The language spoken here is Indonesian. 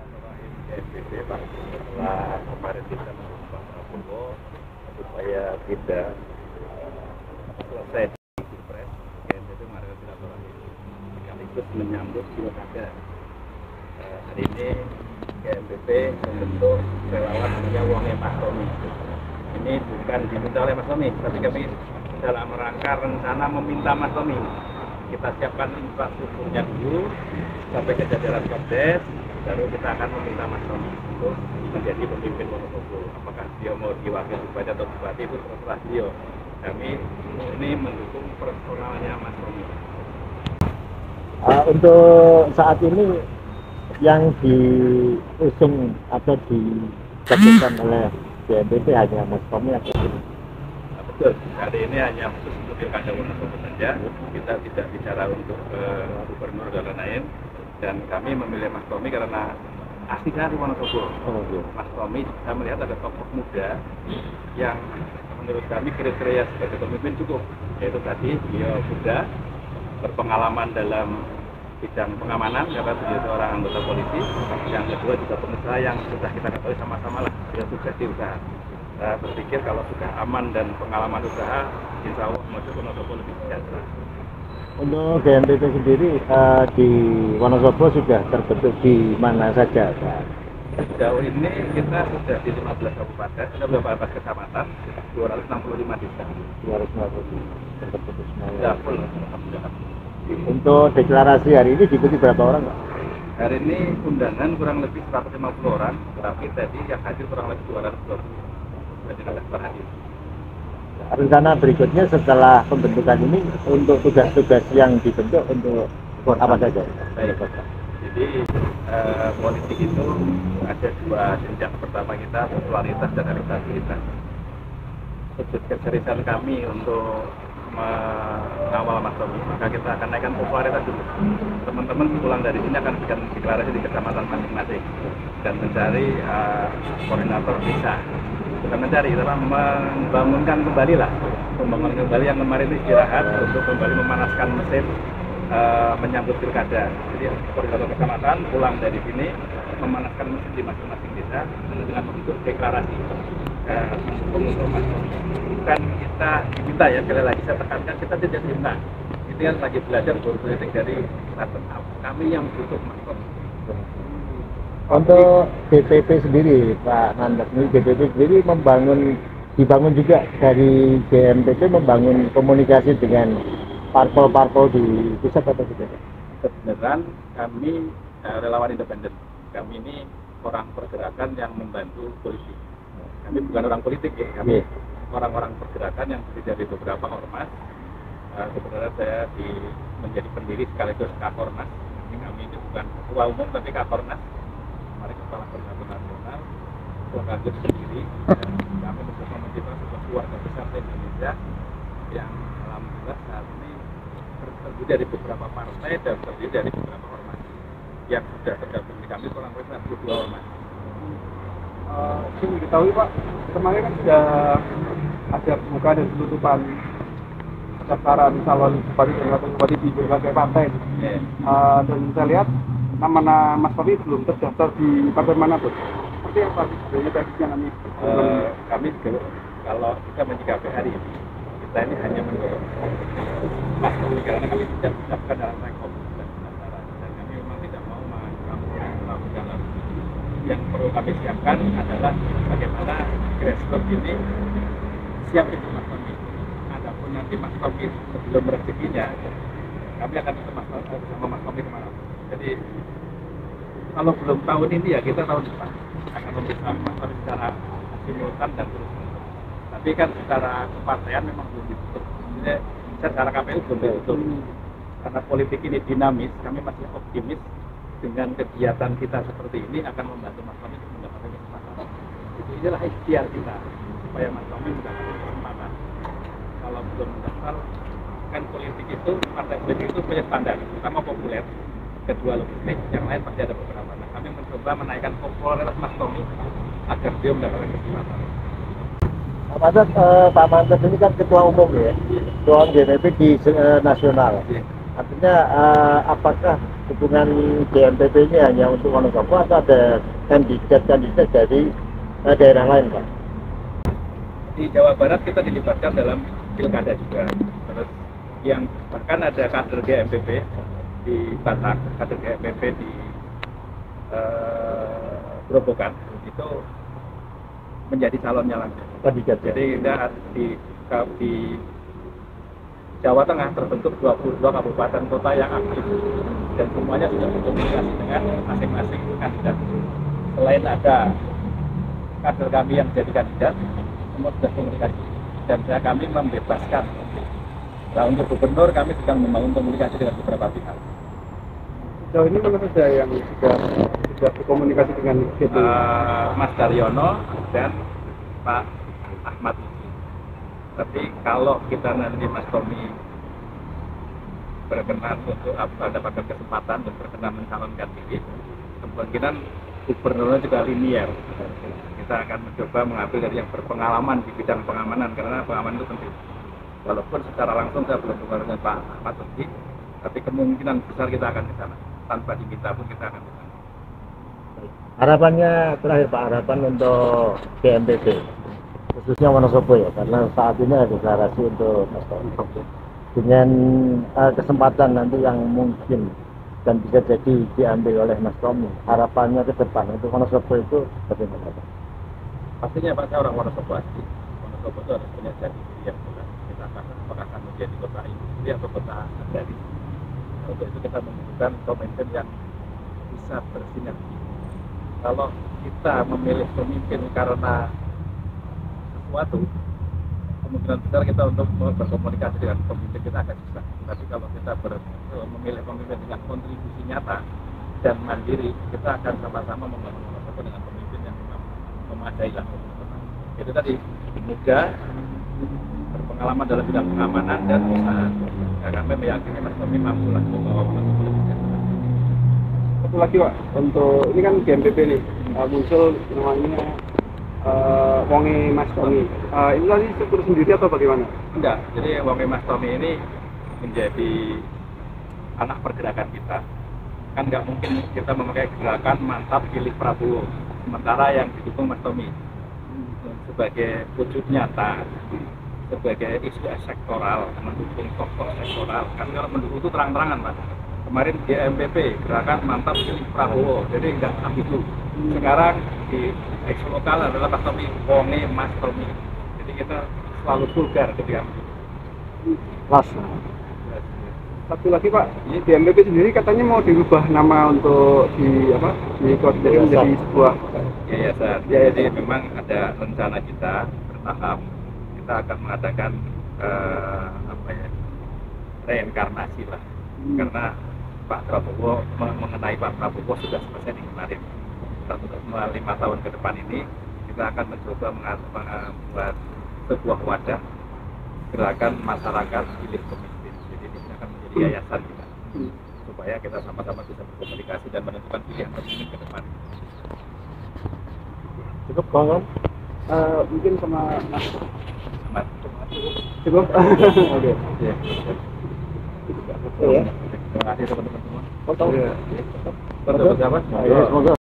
silaturahim GMPD Pak, setelah kemarin kita mendukung Pak Prabowo supaya tidak selesai di Pilpres, GMPD mengadakan silaturahim sekaligus menyambut pilkada. Hari ini GMPD membentuk relawan namanya Wonge Mas Tommy. Ini bukan diminta oleh Mas Tommy, tapi kami dalam rangka rencana meminta Mas Tommy. Kita siapkan infrastrukturnya dulu sampai ke jajaran Kopdes, baru kita akan meminta Mas Tommy untuk menjadi pemimpin Wonosobo. Apakah dia mau diwakil bupati atau bupati itu terserah dia. Kami ini mendukung personalnya Mas Tommy. Untuk saat ini yang diusung atau dilakukan oleh GMPD hanya Mas Tommy atau betul, hari ini hanya khusus untuk pilkada Wonosobo saja. Kita tidak bicara untuk gubernur dan lain-lain. Dan kami memilih Mas Tommy karena asli dari Wonosobo. Mas Tommy, kita melihat ada tokoh muda yang menurut kami kriteria sebagai pemimpin cukup. Yaitu tadi dia muda, berpengalaman dalam bidang pengamanan karena beliau seorang anggota polisi. Yang kedua juga pengusaha yang sudah kita ketahui sama-sama lah dia sukses di usaha. Saya berpikir kalau sudah aman dan pengalaman usaha, insya Allah maju Wonosobo lebih sejahtera. untuk GMPD sendiri di Wonosobo sudah terbentuk di mana saja, Pak? Sejauh ini kita sudah di 15 kabupaten, ada beberapa kecamatan, 265 desa. 250 terbentuk semuanya. Sudah full, alhamdulillah. Untuk deklarasi hari ini diikuti berapa orang, Pak? Hari ini undangan kurang lebih 150 orang, tapi tadi yang hadir kurang lebih 220. Jadi ada hadir. Rencana berikutnya setelah pembentukan ini untuk tugas-tugas yang dibentuk untuk apa saja? Baik. Jadi politik itu ada dua jenjang. Pertama kita popularitas dan elektabilitas. Sudut keseriusan kami untuk mengawal Mas Tommy, maka kita akan naikkan popularitas dulu. Teman-teman pulang dari sini akan bikin deklarasi di kecamatan masing-masing dan mencari koordinator desa. Bukan mencari, tapi membangunkan kembali lah, membangun kembali yang kemarin itu istirahat untuk kembali memanaskan mesin menyambut pilkada. Jadi koordinator kecamatan pulang dari sini memanaskan mesin di masing-masing desa dengan bentuk deklarasi untuk Mas Tommy. Bukan kita diminta ya, sekali lagi saya tekankan kita tidak diminta. Itu yang lagi belajar berpolitik dari startup. Kami yang butuh Mas Tommy. Untuk DPP sendiri, Pak Nandak, ini DPP sendiri dibangun juga dari GMPD membangun komunikasi dengan parpol-parpol di pusat atau tidak? Kebenaran kami relawan independen. Kami ini orang pergerakan yang membantu politik. Kami bukan orang politik ya, kami orang-orang pergerakan yang terdiri dari beberapa ormas. Sebenarnya saya menjadi pendiri sekaligus Kakornas. Kami ini bukan ketua umum tapi Kakornas. Kemarin kepala koordinator nasional, Kakornas sendiri. Dan kami mencoba menciptakan sebuah keluarga besar di Indonesia yang alhamdulillah saat ini terdiri dari beberapa partai dan terdiri dari beberapa ormas yang sudah tergabung di kami kurang lebih 62 ormas. Yang diketahui Pak, kemarin kan sudah ada pembukaan dan penutupan pendaftaran calon bupati dan wakil bupati di berbagai partai. Dan saya lihat nama Mas Tommy belum terdaftar di partai manapun. Seperti apa sebenarnya teknisnya kami? Kami kalau kita menyikapi hari ini, kita ini hanya mendorong Mas Tommy karena kami tidak mendaftar dalam rekom pendaftaran dan kami memang tidak mau melakukan yang perlu kami siapkan adalah bagaimana grassroots ini siap itu Mas Tommy. Adapun nanti Mas Tommy sebelum rezekinya, kami akan bersama Mas Tommy kemana. Jadi kalau belum tahun ini ya kita tahun depan akan memeriksa Mas Tommy secara simultan dan terus-menerus. Tapi kan secara kepartaian memang belum ditutup. Jadi secara KPU belum ditutup. Karena politik ini dinamis, kami masih optimis dengan kegiatan kita seperti ini akan membantu Mas Tommy untuk mendapatkan kesempatan. Itu inilah ikhtiar kita supaya Mas Tommy mendapatkan kesempatan. Kalau belum mendaftar, kan politik itu, partai politik itu punya standar, pertama populer, kedua logistik, yang lain pasti ada beberapa. Nah, kami mencoba menaikkan popularitas Mas Tommy agar dia mendapatkan kesempatan. Pak Mandat ini kan ketua umum ya, ketua GMPD di nasional. Artinya apakah dukungan GMPP ini hanya untuk Wonosobo atau ada kandidat-kandidat dari daerah lain, Pak? Di Jawa Barat kita dilibatkan dalam pilkada juga. Terus yang bahkan ada kader GMPP di Batak, kader GMPP di Grobogan itu menjadi calonnya langsung. Kandidat. Jadi kita di Jawa Tengah terbentuk 22 kabupaten kota yang aktif dan semuanya sudah berkomunikasi dengan masing-masing kandidat. Selain ada kader kami yang jadi kandidat, semua sudah komunikasi dan kami membebaskan. Nah, untuk gubernur kami sedang membangun komunikasi dengan beberapa pihak. Sejauh ini mana saja yang sudah berkomunikasi dengan GP? Mas Daryono dan Pak Ahmad. Tapi kalau kita nanti Mas Tommy berkenan untuk mendapatkan kesempatan dan berkenan mencalonkan diri, kemungkinan gubernurnya juga linier. Kita akan mencoba mengambil dari yang berpengalaman di bidang pengamanan karena pengamanan itu penting. Walaupun secara langsung saya belum berbicara dengan Pak Ahmad Tommy, tapi kemungkinan besar kita akan ke sana. Tanpa diminta pun kita akan ke sana. Harapannya terakhir Pak, harapan untuk GMPP khususnya Wonosobo ya, karena saat ini ada deklarasi untuk Mas Tommy dengan kesempatan nanti yang mungkin dan bisa jadi diambil oleh Mas Tommy. Harapannya ke depan untuk Wonosobo itu bagaimana Pak? Pastinya Pak, saya orang Wonosobo asli. Wonosobo itu harus punya jati diri yang kuat. Kita apakah akan menjadi kota industri atau kota agraris. Untuk itu kita membutuhkan pemimpin yang bisa bersinergi. Kalau kita memilih pemimpin karena sesuatu, kemungkinan besar kita untuk berkomunikasi dengan pemimpin kita akan susah. Tapi kalau kita memilih pemimpin dengan kontribusi nyata dan mandiri, kita akan sama-sama membangun Wonosobo dengan pemimpin yang memang memadai lah. Itu tadi muda, berpengalaman dalam bidang pengamanan dan usaha. Ya, kami meyakini Mas Tommy mampu lah membawa Wonosobo lebih sejahtera. Satu lagi Pak, untuk ini kan GMPP nih muncul namanya Wonge Mas Tommy. Ini tadi struktur sendiri atau bagaimana? Enggak, jadi Wonge Mas Tommy ini menjadi anak pergerakan kita. Kan nggak mungkin kita memakai gerakan mantap pilih Prabowo, sementara yang didukung Mas Tommy sebagai wujud nyata, sebagai isu sektoral, mendukung tokoh sektoral. Kan kalau mendukung itu terang-terangan Pak. Kemarin GMPP gerakan mantap pilih Prabowo, jadi nggak ambigu. Sekarang di ekso lokal adalah Mas Tommy, Wonge Mas Tommy. Jadi kita selalu vulgar ketika Mas, satu lagi Pak, ini GMPP sendiri katanya mau dirubah nama untuk jadi menjadi sebuah yayasan. Jadi memang ada rencana kita bertahap. Kita akan mengadakan reinkarnasi lah. Karena Pak Prabowo mengenai Pak Prabowo sudah selesai di kemarin. 5 tahun ke depan ini kita akan mencoba membuat sebuah wadah gerakan masyarakat pilih pemimpin. Jadi ini akan menjadi yayasan kita supaya kita sama-sama bisa berkomunikasi dan menentukan pilihan pemimpin ke depan. cukup Bang? mungkin sama Amat. cukup. Oke. Ya. Ya. Terima kasih teman-teman semua. Potong. Iya. Betul, siapa? Ya, semoga